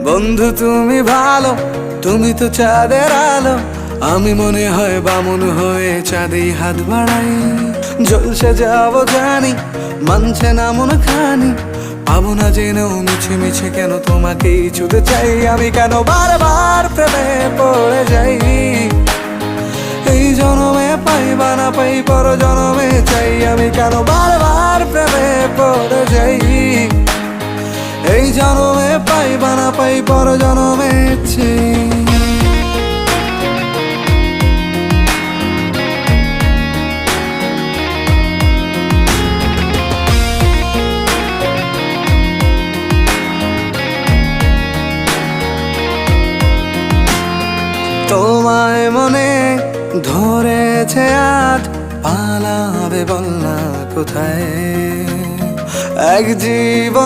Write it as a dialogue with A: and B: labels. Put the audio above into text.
A: বন্ধু তুমি ভালো, তুমি তো চাঁদের আলো। আমি মনে হয় বামুন হয়ে চাঁদেই হাত বাড়াই। জলসে যাবো জানি, মানছে না মন খানি। পাবো না জেনেও মিছে মিছে কেন তোমাকেই ছুঁতে চাই। আমি কেন বারবার প্রেমে পড়ে যাই। এই জনমে পাই বা না পাই, পর জনমে চাই। আমি কেন বারবার প্রেমে পড়ে যাই। এই জনমে পাই বা না পাই, পর জনমে চাই। তোমায় মনে ধরেছে আজ, পালাবে বল না কোথায়। এক জীবন